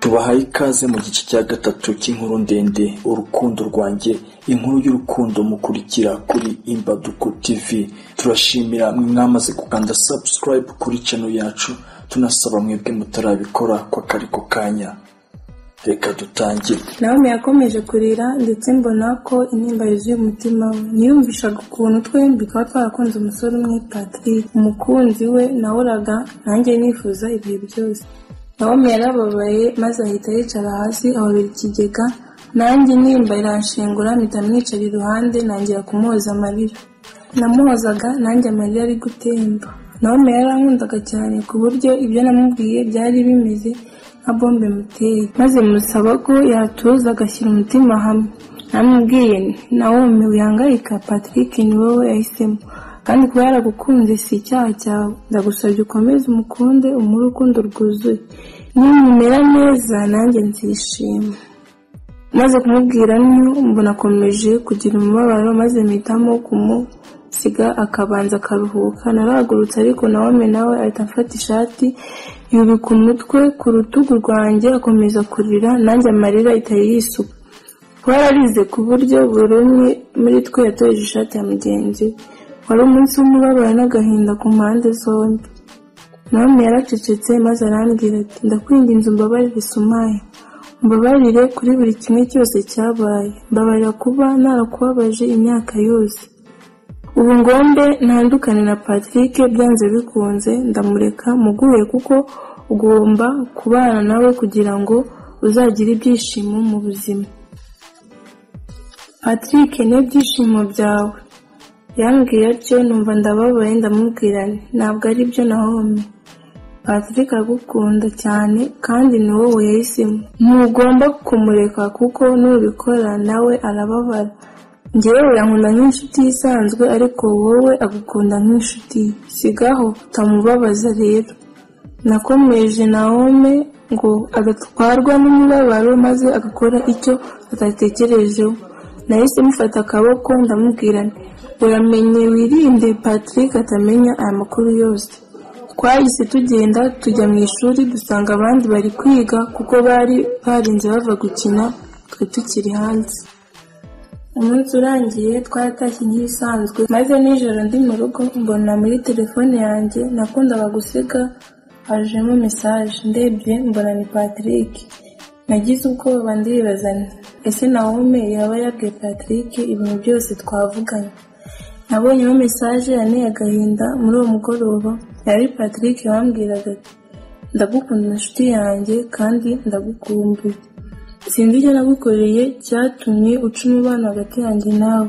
tubahaye ikaze mu gice cya gatatu cy'inkuru ndende urukundo rwanjye, inkuru y'urukundo mukurikira kuri Imbaduko TV. Turashimira mwamaze gukanda subscribe kuri channel yacu, tunasaba mwebwe mutarabikora kwa kariko kanya. Reka dutangire. Nawe yakomeje kurira ndetse mbona ko intimba yuzuye umutima we. Niyumvishaga ukuntu twembi twaba twarakunze umusore umwe Patrick, umukunzi we nahoraga nanjye nifuza ibihe byose. Nawe yarababaye maze ahita yicara hasi ababira ikigega, nanjye nimba iranshengura mpita mwicara iruhande nangira kumuhoza amarira. Namuhozaga nanjye amarira ari gutemba. Nawe yarankundaga cyane ku buryo ibyo namubwiye byari bimeze nka bombe muteye, maze musaba ko yatuza agashyira umutima hamwe. Namubwiye Naomi wihangayika, Patrick ni wowe yahisemo, kandi kuba yaragukunze si icyaha cyawe. Ndagusabye ukomeze umukunde, umuhe urukundo rwuzuye. Nimumera neza nanjye nzishima. Maze kumubwira mbona akomeje kugira umubabaro, maze mpitamo kumusiga akabanza akaruhuka. Narahagurutse ariko Naomi nawe ahita afata ishati yubika umutwe ku rutugu rwanjye akomeza kurira, nanjye amarira ahita yisuka. Twararize ku buryo buri umwe muri twe yatoje ishati ya mugenzi we. Wari umunsi w'umubabaro n'agahinda ku mpande zombi. Naomi yaracecetse maze arambwira ati, ndakwinginze umbabarire Sumaya, umbabarire kuri buri kimwe cyose cyabaye, mbabarira kuba narakubabaje imyaka yose. Ubu ngombe ntandukane na Patrick, byanze bikunze ndamureka muguhe, kuko ugomba kubana nawe kugira ngo uzagire ibyishimo mu buzima. Patrick ni ibyishimo byawe. Yambwiye atyo numva ndababaye, ndamubwira ntabwo ari byo Naomi, Patrick agukunda cyane kandi ni wowe yahisemo. Ntugomba kumureka kuko nubikora nawe arababara. Njyewe yankunda nk'inshuti isanzwe, ariko wowe agukunda nk'inshuti. Sigaho utamubabaza rero. Nakomeje Naomi ngo agatwarwa n'umubabaro maze agakora icyo atatekerejeho. Nahise mufata akaboko ndamubwira uramenye wirinde Patrick atamenya aya makuru yose. Twahise tugenda tujya mu ishuri, dusanga abandi bari kwiga kuko bari barinze bava gukina, twe tukiri hanze. Umunsi urangiye twaratashye nk'ibisanzwe, maze nijoro ndi mu rugo mbona muri telefone yanjye nakundaga gusiga hajemo message. Ndebye mbona ni Patrick. Nagize ubwoba ndibaza ese Naomi yaba yabwiye Patrick ibintu byose twavuganye. Nabonyeho message yanteye agahinda muri uwo mugoroba. Yari Patrick wambwiraga ati, ndagukunda inshuti yanjye kandi ndagukumbuye. Sinzi icyo nagukoreye cyatumye uca umubano hagati yanjye nawe.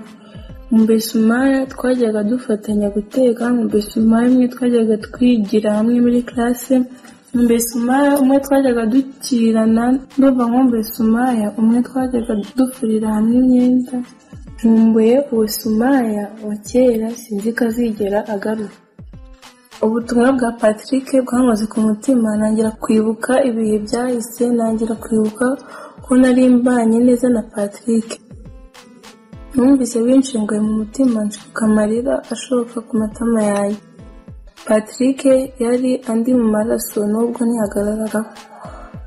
Sumaya twajyaga dufatanya guteka, Sumaya umwe twajyaga twigira hamwe muri classe, Sumaya umwe twajyaga dukirana, ndumva Sumaya umwe twajyaga dufurira hamwe imyenda. Nkumbuye uwo Sumaya wa kera, sinzi ko azigera agaruka. Ubutumwa bwa Patrick bwamaze ku mutima, nangira kwibuka ibihe byahise, nangira kwibuka ko nari mbanye neza na Patrick. Numvise binshenguye mu mutima, nshuka amarira ashoka ku matama yanjye. Patrick yari andi mu maraso nubwo ntihagararaga.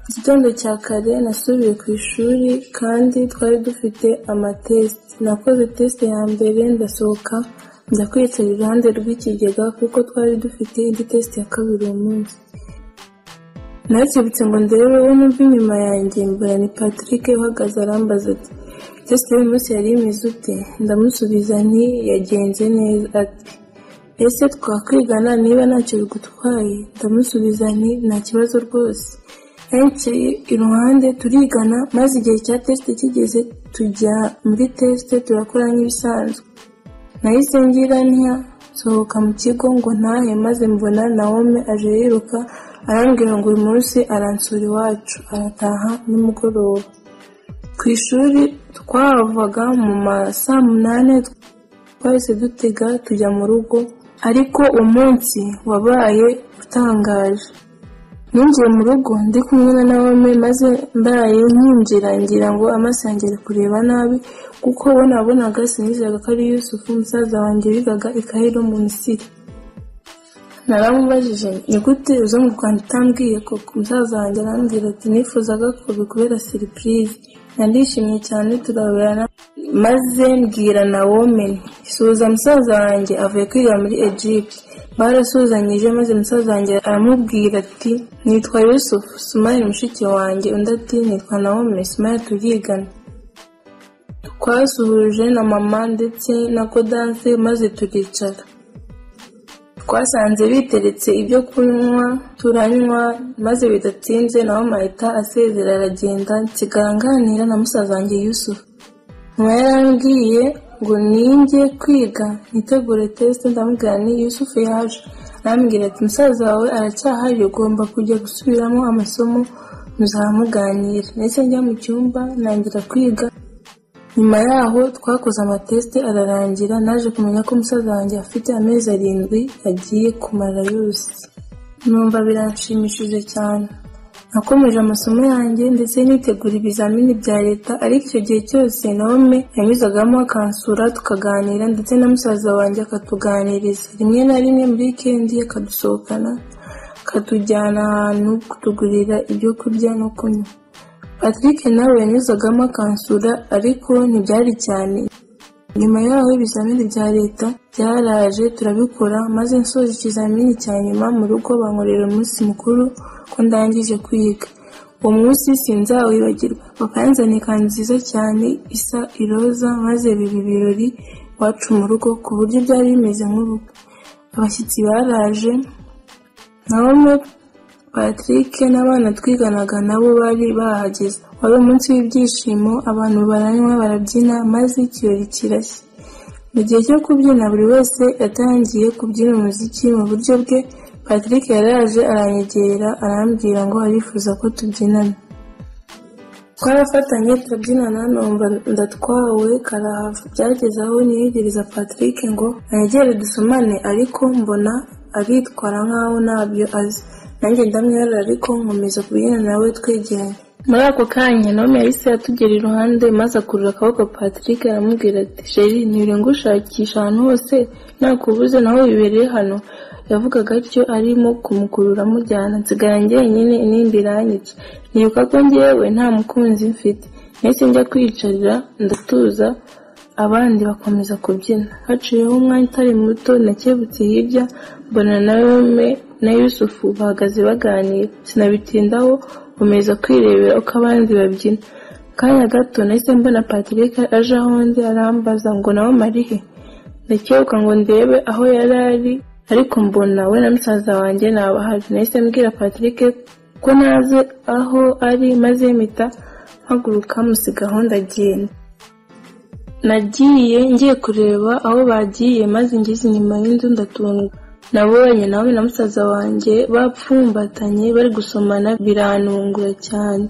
Igitondo cya kare nasubiye ku ishuri kandi twari dufite amatest. Nakoze test ya mbere ndasohoka njya kwicara iruhande rw'ikigega kuko twari dufite indi test ya kabiri uwo munsi. Nakibutse ngo ndebe uwo numva inyuma yanjye, mbona ni Patrick uhagaze arambaza ati, test y'uyu munsi yari imeze ute? Ndamusubiza nti yagenze neza. Ati, ese twakwigana niba ntacyo bigutwaye? Ndamusubiza nti nta kibazo rwose. Yanciye iruhande turigana, maze igihe cya test kigeze tujya muri test turakora nk'ibisanzwe. Nahise ngira sohoka mu kigo ngo ntahe, maze mbona Naomi aje yiruka arambwira ngo uyu munsi aransura iwacu, arataha nimugoroba. Ku ishuri twavaga mu saa 8, twahise dutega tujya mu rugo, ariko umunsi wabaye utangaje. Ninjiye mu rugo ndi kumwe na Naomi, maze mbaye nkinjira ngira ngo amaso yanjye ari kureba nabi, kuko we nabonaga sinizeraga ko ari Yusufu musaza wanjye wigaga i Cairo mu Misiri. naramubajije ni gute uza mu Rwanda utambwiye ko umusaza wanjye arambwira ati nifuzaga ko bikubera surprise. Nandishimye cyane turaberana maze mbwira Naomi suza musaza wanjye avuye kwiga muri Egypt. Barasuzanyije maze musaza wanjye aramubwira ati nitwa Yusuf Sumaye mushiki wanjye, undi ati nitwa Naomi Sumaye turigana. Twasuhuje na mama ndetse na Kodanse maze turicara. Twasanze biteretse ibyo kunywa turanywa maze bidatinze naho mahita asezera aragenda, nsigara nganira na musaza wanjye Yusuf. Nyuma yarambwiye ngo ninjye kwiga nitegure test, ndamubwira ni Yusuf yaje. Arambwira ati musaza wawe aracyahari ugomba kujya gusubiramo amasomo muzamuganira. Nese njya mu cyumba nangira kwiga. Nyuma yaho twakoze amateste ararangira, naje kumenya ko musaza wanjye afite amezi 7 agiye kumara yose. Numva biranshimishije cyane. Nakomeje amasomo yanjye ndetse nitegura ibizamini bya leta, ariko icyo gihe cyose Naomi yanyuzagamo akansura tukaganira ndetse na musaza wanjye akatuganiriza. Rimwe na rimwe muri weekend akadusohokana akatujyana ahantu kutugurira ibyo kurya no kunywa. Patrick nawe yanyuzagamo akansura ariko ntibyari cyane. Nyuma yaho ibizamini bya leta byaraje turabikora, maze nsoje ikizamini cya nyuma mu rugo bankorera umunsi mukuru ko ndangije kwiga. Uwo munsi sinzawibagirwa. Papa yanzaniye ikanzu nziza cyane isa iroza maze biba ibirori iwacu mu rugo ku buryo byari bimeze nk'urugo. Abashyitsi baraje, Naomi, Patrick n'abana twiganaga nabo bari bahageze. Wari umunsi w'ibyishimo, abantu baranywa barabyina maze ikirori kirashya. Mu gihe cyo kubyina buri wese yatangiye kubyina umuziki mu buryo bwe. Patrick yaraje aranyegera arambwira ngo arifuza ko tubyinana. Twarafatanye turabyinana numva ndatwawe karahava. Byageze aho niyegereza Patrick ngo anyegere dusomane, ariko mbona aritwara nkaho ntabyo azi. Nanjye ndamwera ariko nkomeza kubyina nawe twegeranye. Muri ako kanya Naomi yahise atugera iruhande maze akurura akaboko Patrick aramubwira ati Sheri nibire ngushakisha ahantu hose nakubuze naho wibereye hano. Yavugaga atyo arimo kumukurura mujyana, nsigara njyenyine intimba iranyica. Nibuka ko njyewe nta mukunzi mfite. Nahise njya kwiyicarira ndatuza, abandi bakomeza kubyina. Haciyeho umwanya utari muto nakebutse hirya mbona Naomi na Yusuf bahagaze baganira. Sinabitindaho nkomeza kwirebera uko abandi babyina. Kanya gato nahise mbona Patrick aje aho ndi arambaza ngo Naomi ari he. Ndakebuka ngo ndebe aho yari ari, ariko mbona we na musaza wanjye nabahari. Nahise mbwira Patrick ko naze aho ari maze mpita mpaguruka musigaho ndagenda. Nagiye ngiye kureba aho bagiye maze ngeze inyuma y'inzu ndatungwa. Nabonye Naomi na musaza wanjye bapfumbatanye bari gusomana biranungura cyane.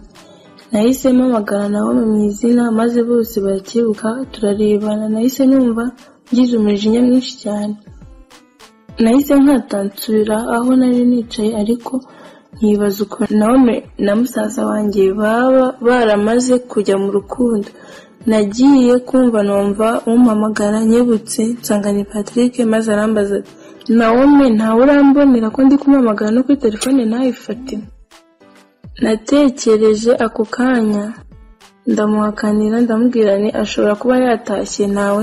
Nahise mpamagara Naomi mu izina maze bose barakibuka turarebana. Nahise numva ngize umujinya mwinshi cyane. Nahise nkatansubira aho nari nicaye, ariko nkibaza uko Naomi na musaza wanjye baba baramaze kujya mu rukundo. Nagiye kumva numva umpamagara, nyebutse nsanga ni Patrick maze arambaza ati Naomi ntawe urambonera ko ndi kumamagara no kuri telefone ntayifate. Natekereje ako kanya ndamuhakanira ndamubwira ni ashobora kuba yatashye ntawe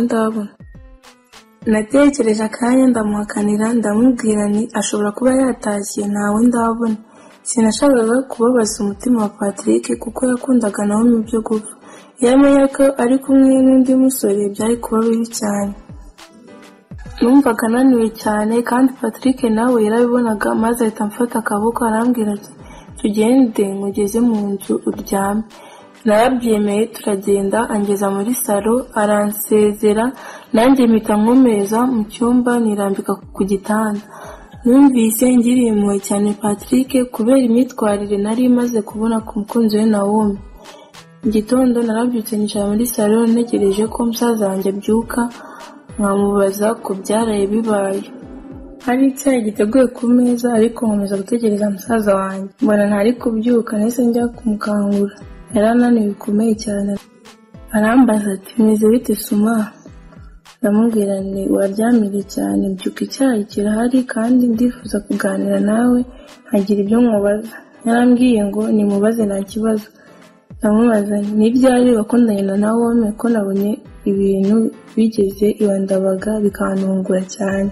ndabona. Sinashakaga kubabaza umutima wa Patrick kuko yakundaga Naomi byo gupfa. Yamenya ko ari kumwe n'undi musore byari kuba bibi cyane. Numvaga naniwe cyane kandi Patrick nawe yarabibonaga maze ahita amfata akaboko arambwira ati tugende mugeze mu nzu uryame. Narabyemeye turagenda, angeza muri salo aransezera, nanjye mpita nkomeza mu cyumba nirambika ku gitanda. Numvise ngiriye impuhwe cyane Patrick kubera imyitwarire nari maze kubona ku mukunzi we Naomi. Igitondo narabyutse nicara muri salo ntegereje ko musaza wanjye abyuka nkamubaza ko byaraye bibaye. Hari icyayi giteguye ku meza ariko nkomeza gutegereza musaza wanjye. Mbona ntari kubyuka, nahise njya kumukangura. Yarananiwe bikomeye cyane. Arambaza ati meze bite Suma? ndamubwira nti waryamire cyane, byuka icyayi kirahari kandi ndifuza kuganira nawe nkagira ibyo nkubaza. Yarambwiye ngo nimubaze nta kibazo. Ndamubaza nti ni ryari wakundanye na Nawomi ko nabonye ibintu bigeze iwa Ndabaga bikantungura cyane.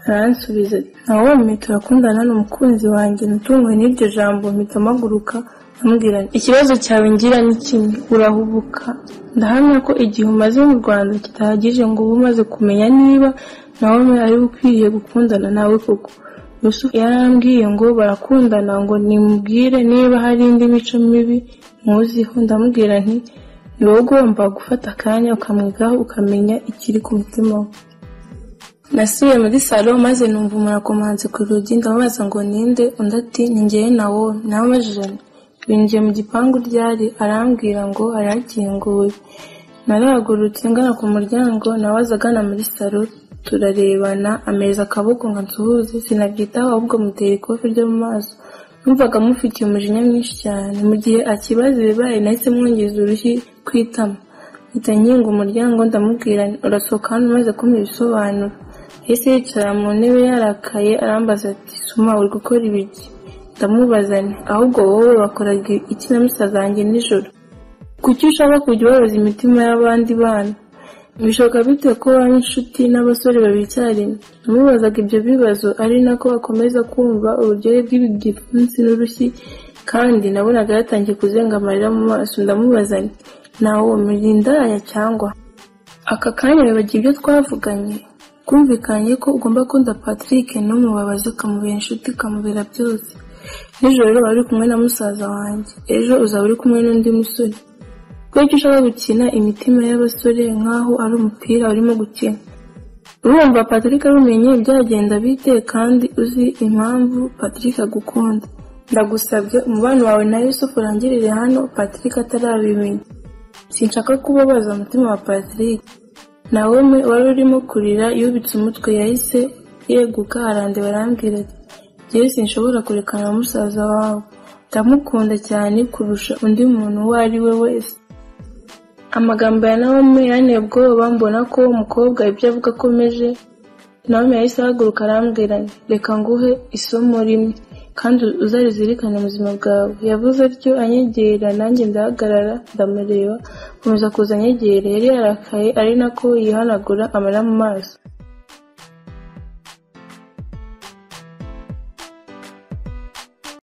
Aransubiza ati Nawomi turakundana n'umukunzi wanjye. Natunguwe n'iryo jambo mpita mpaguruka ndamubwira nti ikibazo cyawe ngira ni kimwe, urahubuka. Ndahamya ko igihe umaze mu Rwanda kitahagije ngo ube umaze kumenya niba Nawomi ari ukwiriye gukundana nawe koko. Yusufu yarambwiye ngo barakundana, ngo nimubwire niba hari indi mico mibi muziho. Ndamubwira nti ni wowe ugomba gufata akanya ukamwigaho ukamenya ikiri ku mutima we. Nasubiye muri salo maze numva umurakomanze ku rugi. Ndamubaza ngo ninde, undi ati ni njyewe Nawomi. Namubajije binjiye mu gipangu ryari, arambwira ngo arakinguye. Narahagurutse ngana ku muryango, nawe agana muri salo turarebana, ameza akaboko ngo nsuhuze. Sinabyitaho ahubwo mutera ikofi ryo mu maso. Numvaga mufitiye umujinya mwinshi cyane. Mu gihe akibaza ibibaye nahise mwongeza urushyi kwitama. Mpita nkinga umuryango ndamubwira urasohoka hano maze kumpa ibisobanuro. Yahise yicara mu ntebe yarakaye arambaza ati Suma uri gukora ibiki? Ndamubaza nti ahubwo wowe wakoraga iki na musaza wanjye nijoro? Kuki ushaka kujya ubabaza imitima y'abandi bana? Bishoboka bite ko waba inshuti n'abasore babiri icyarimwe? Namubazaga ibyo bibazo ari nako akomeza kumva uburyohe bw'igipfunsi n'urushyi, kandi nabonaga yatangiye kuzenga amarira mu maso. Ndamubaza nti Nawomi uri indaya cyangwa? Aka kanya wibagiwe ibyo twavuganye? Kumvikanye ko ugomba kunda Patrick n'umubabaza ukamubera inshuti ukamubera byose. Nijoro wari kumwe na musaza wanjye, ejo uzaba uri kumwe n'undi musore. Kuki ushaka gukina imitima y'abasore nkaho ari umupira urimo gukina? Urumva Patrick arumenye byagenda bite kandi uzi impamvu Patrick agukunda? Ndagusabye umubano wawe na Yusufu urangirire hano Patrick atarabimenya. Sinshaka kubabaza umutima wa Patrick. Nawomi wari urimo kurira yubitse umutwe yahise yeguka arandeba arambwira ati njyewe sinshobora kurekana na musaza wawe, ndamukunda cyane kurusha undi muntu uwo ari we wese. Amagambo ya Nawomi yanteye ubwoba, mbona ko umukobwa ibyo avuga akomeje. Nawomi yahise ahaguruka arambwira nti reka nguhe isomo rimwe kandi uzarizirikane mu buzima bwawe. Yavuze atyo anyegera, nanjye ndahagarara ndamureba, komeza kuza anyegera. Yari yarakaye ari nako yihanagura amarira mu maso.